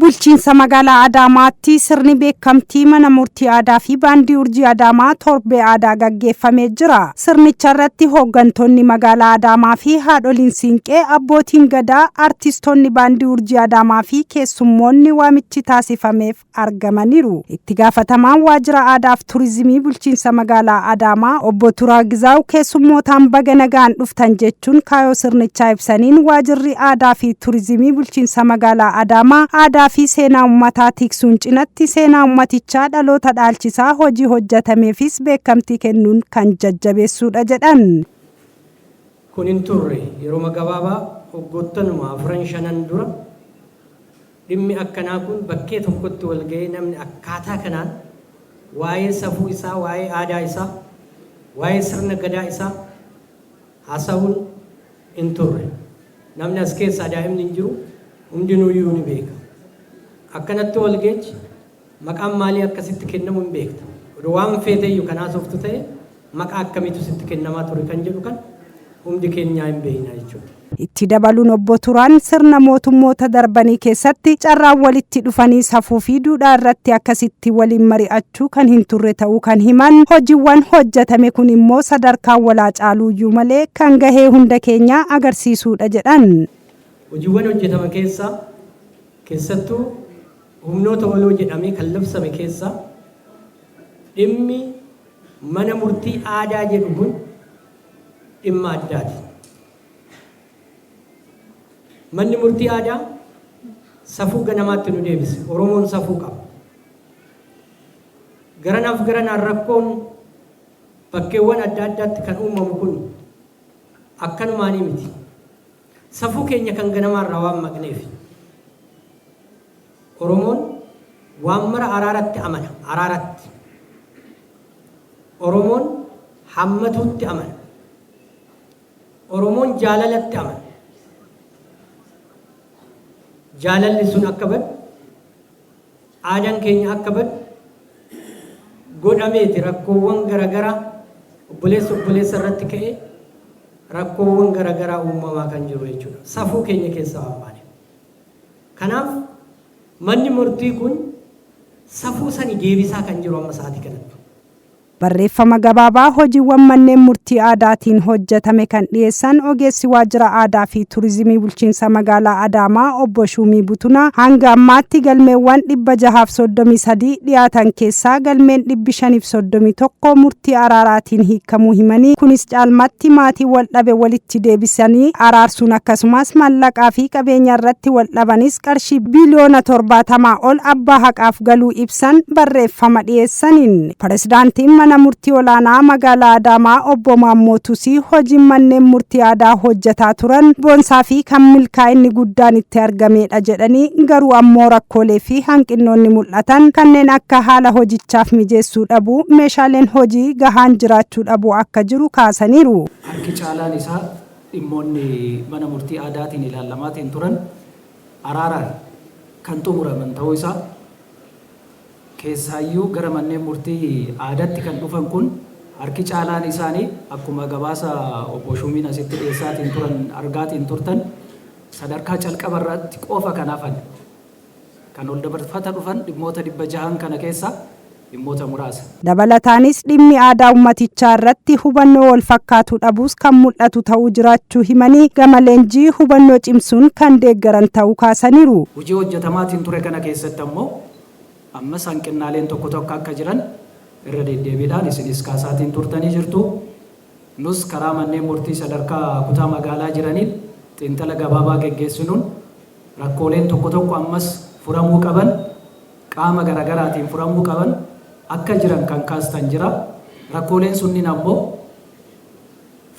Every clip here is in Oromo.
bulchiinsa magaalaa Adaamaatti sirni beekamtii mana murtii aadaa fi baandii urjii Adaamaa torbee aadaa gaggeeffamee jira. Sirnicha irratti hooggantoonni magaalaa Adaamaa fi haadholiin siinqee, abbootiin gadaa, artistoonni baandii urjii Adaamaa fi keessummoonni waamichi taasifameef argamaniiru. Itti gaafatamaan waajjira aadaa fi turizimii bulchiinsa magaalaa Adaamaa obbo Turaa Gizaaw keessummootaan baga nagaan dhuftan jechuun kaayoo sirnichaa ibsaniin waajjirri aadaa fi turizimii bulchiinsa magaalaa Adaamaa aadaa fi seenaa uummataa tiksuun cinatti seenaa uummatichaa dhaloota dhaalchisaa hojii hojjetameefis beekamtii kennuun kan jajjabeessuudha jedhan. Kunin turre yeroo gabaabaa hoggoottanuma 4-5 dura dhimmi akkanaa kun bakkee tokkotti wal ga'ee namni akkaataa kanaan waa'ee safuu isaa, waa'ee aadaa isaa, waa'ee sirna gadaa isaa haasa'uun hin turre. Namni as keessaa daa'imni hin jiru hundinuu ni beeka. Akkanatti wal geechi maqaan maalii akkasitti kennamu hin beekta. Waan feeteyyuu kanaa softu ta'e maqaa akkamiitu sitti kennamaa ture kan jedhu kan hundi keenyaa hin beekna jechuudha. Itti dabaluun obbo Turaan sirna mootummoota darbanii keessatti carraan walitti dhufanii safuu fi duudhaa irratti akkasitti waliin mari'achuu kan hin turre ta'uu kan himan, hojiiwwan hojjetame kun immoo sadarkaa walaa caaluuyyuu malee kan gahee hunda keenyaa agarsiisuudha jedhan. Hojiiwwan hojjetama keessattuu humnoota waloo jedhamee kan labsame keessaa dhimmi mana murtii aadaa jedhu kun dhimma addaati. Manni murtii aadaa safuu ganamaatti nu deebise. Oromoon safuu qaba. Garanaaf garanaan rakkoon bakkeewwan adda addaatti kan uumamu kun akkanumaanii miti. Safuu keenya kan ganamaarraa waan maqneef Oromoon waan mara araaratti amana. Araaratti. Oromoon hammatuutti amana. Oromoon jaalalatti amana. Jaalalli sun akka badu, aadaan keenya akka badu godhameeti rakkoowwan garaagaraa obboleessa irratti ka'ee rakkoowwan garaagaraa uumamaa kan jiru jechuudha. Safuu keenya keessaa waan baane. Kanaaf manni murtii kun safuu sani deebisaa kan jiru amma sa'aatii kanatti. Barreeffama gabaabaa hojiiwwan manneen murtii aadaatiin hojjetame kan dhiyeessan ogeessi waajjira aadaa fi turizimii bulchiinsa magaalaa Adaamaa obbo Shumii Butunaa hanga ammaatti galmeewwan 633 dhiyaatan keessaa galmeen 531 murtii araaraatiin hiikamuu himanii, kunis caalmatti maatii wal dhabe walitti deebisanii araarsuun akkasumas mallaqaa fi qabeenya irratti wal dhabanis qarshii biliyoona 70 ol abbaa haqaaf galuu ibsan barreeffama dhiyeessaniin. Pirezidaantiin mana murtii olaanaa magaalaa Adaamaa obbo Maammoo Tusii hojiin manneen murtii aadaa hojjetaa turan boonsaa fi kan milkaa'inni guddaan itti argamedha jedhanii, garuu ammoo rakkoolee fi hanqinoonni mul'atan kanneen akka haala hojichaaf mijeessuu dhabuu, meeshaaleen hojii gahaan jiraachuu dhabuu akka jiru kaasaniiru. Harki caalaan isaa dhimmoonni mana murtii aadaatiin ilaalamaatiin turan araaraan kan xumuraman ta'uu isaa keessaayyuu gara manneen murtii aadaatti kan dhufan kun harki caalaan isaanii akkuma gabaasa obbo Shumiin asitti dhiyeessaatiin turan argaatiin turtan sadarkaa calqaba irratti qofa kan hafan kan ol dabarfata dhufan dhimmoota 600 kana keessa dhimmoota muraasa. Dabalataanis dhimmi aadaa uummatichaa irratti hubannoo wal fakkaatu dhabuus kan mul'atu ta'uu jiraachuu himanii gama leenjii hubannoo cimsuun kan deeggaran ta'uu kaasaniiru. Hojii hojjetamaatiin ture kana keessatti ammoo amma hanqinnaaleen tokko akka jiran irra deddeebiidhaan isinis kaasaatiin turtanii jirtu. Nus karaa manneen murtii sadarkaa kutaa magaalaa jiraniin xiinxala gabaabaa geggeessinuun rakkooleen tokko ammas furamuu qaban, qaama garaagaraatiin furamuu qaban akka jiran kan kaastan jira. Rakkooleen sunniin ammoo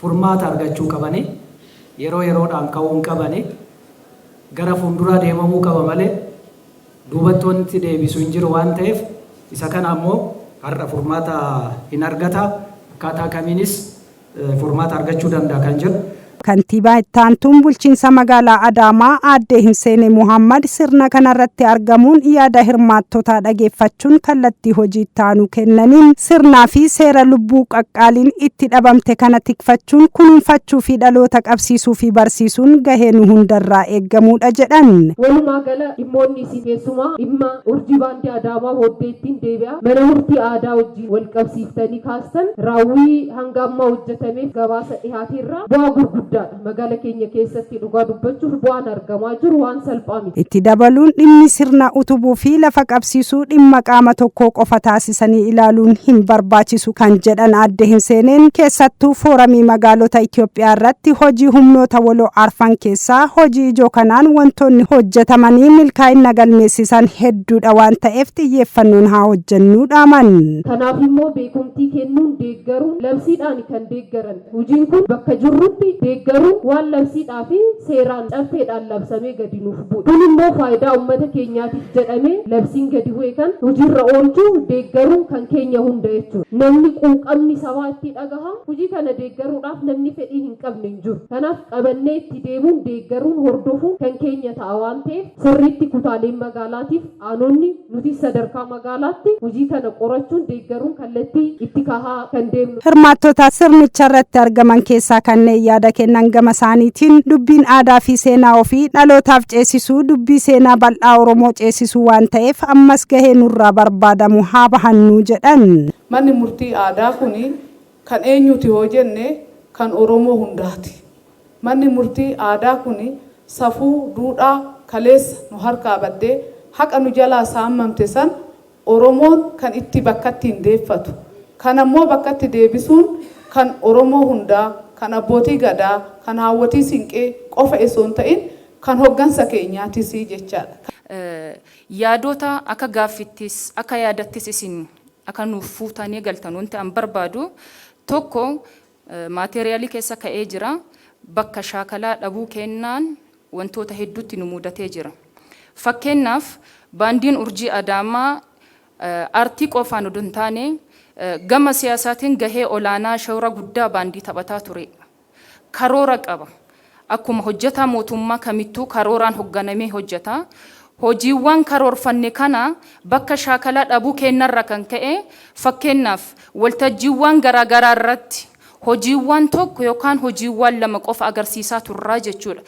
furmaata argachuu qabanii yeroo yeroodhaan ka'uun qabanii gara fuulduraa deemamuu qaba malee duubatti wanti deebisu hin jiru waan ta'eef isa kana ammoo har'a furmaata hin argata akkaataa kamiinis furmaata argachuu danda'a kan jiru. Kantiibaa itti aantuun bulchiinsa magaalaa Adaamaa aadde Hinseenee Muhammad sirna kanarratti argamuun yaada hirmaattotaa dhageeffachuun kallattii hojii itti aanu kennaniin sirnaa fi seera lubbuu qaqqaaliin itti dhabamte kana tikfachuun kunuunfachuu fi dhaloota qabsiisuu fi barsiisuun gahee nu hundarraa eeggamuudha jedhan. Walumaa gala dhimmoonni isin keessumaa dhimma urjii baandii Adaamaa booddeettiin deebi'a mana murtii aadaa wajjin wal qabsiiftanii kaastan raawwii hanga ammaa hojjetameef gabaasa dhihaatirraa bu'aa gurguddaadha. Magaala keenya keessatti dhugaa dubbachuuf bu'aan argamaa jiru waan salphaa miti. Itti dabaluun dhimmi sirna utubuu fi lafa qabsiisuu dhimma qaama tokkoo qofa taasisanii ilaaluun hin barbaachisu kan jedhan aadde Hinseeneen keessattuu fooramii magaalota Itoophiyaa irratti hojii humnoota waloo arfan keessaa hojii ijoo kanaan wantoonni hojjetamanii milkaa'ina galmeessisan hedduudha waan ta'eef xiyyeeffannoon haa hojjennu dhaaman. Kanaaf immoo beekumtii kennuun deeggaruun labsiidhaan kan deeggaran hojiin kun bakka jirrutti deeggaruun waan labsiidhaa fi seeraan caffeedhaan labsamee gadi nuuf bu'u. Kun immoo faayidaa uummata keenyaatiif jedhamee labsiin gadi bu'e kan hojiirra oolchuu deeggaruun kan keenya hunda jechuudha. Namni quuqamni sabaa itti dhagaha hojii kana deeggaruudhaaf namni fedhii hin qabne hin jiru. Kanaaf qabannee itti deemuun deeggaruun hordofuun kan keenya ta'a waan ta'eef sirriitti kutaaleen magaalaatiif aanonni nuti sadarkaa magaalaatti hojii kana qorachuun deeggaruun kallattii itti kahaa kan deemnu. Hirmaattota sirnicha irratti argaman keessaa kanneen yaada kennan gama isaaniitiin dubbiin aadaa fi seenaa ofii dhalootaaf ceesisuu dubbii seenaa bal'aa Oromoo ceesisuu waan ta'eef ammas gahee nurraa barbaadamu haa bahannu jedhan. Manni murtii aadaa kuni kan eenyuti hoo jenne kan Oromoo hundaati. Manni murtii aadaa kuni safuu duudhaa kaleessa nu harkaa baddee haqa nu jalaa saammamte san Oromoon kan itti bakkatti hin deeffatu. Kan ammoo bakkatti deebisuun kan Oromoo hundaa, kan abbootii gadaa, kan haawwatii siinqee qofa osoo hin ta'in kan hoggansa keenyaatis jechaadha. Yaadota akka gaaffittis akka yaadattis isin akka nuuf fuutanii galtan wanti an barbaadu tokko maateriaalii keessa ka'ee jira. Bakka shaakalaa dhabuu kennaan wantoota hedduutti nu mudatee jira. Fakkeenyaaf baandiin urjii Adaamaa aartii qofaan odoo hin taane gama siyaasaatiin gahee olaanaa shawra guddaa baandii taphataa ture. Karoora qaba. Akkuma hojjetaa mootummaa kamittuu karooraan hoogganamee hojjeta. Hojiiwwan karoorfanne kana bakka shaakalaa dhabuu kennarra kan ka'e fakkeenyaaf waltajjiiwwan garaagaraa irratti hojiiwwan tokko yookaan hojiiwwan lama qofa agarsiisaa turraa jechuudha.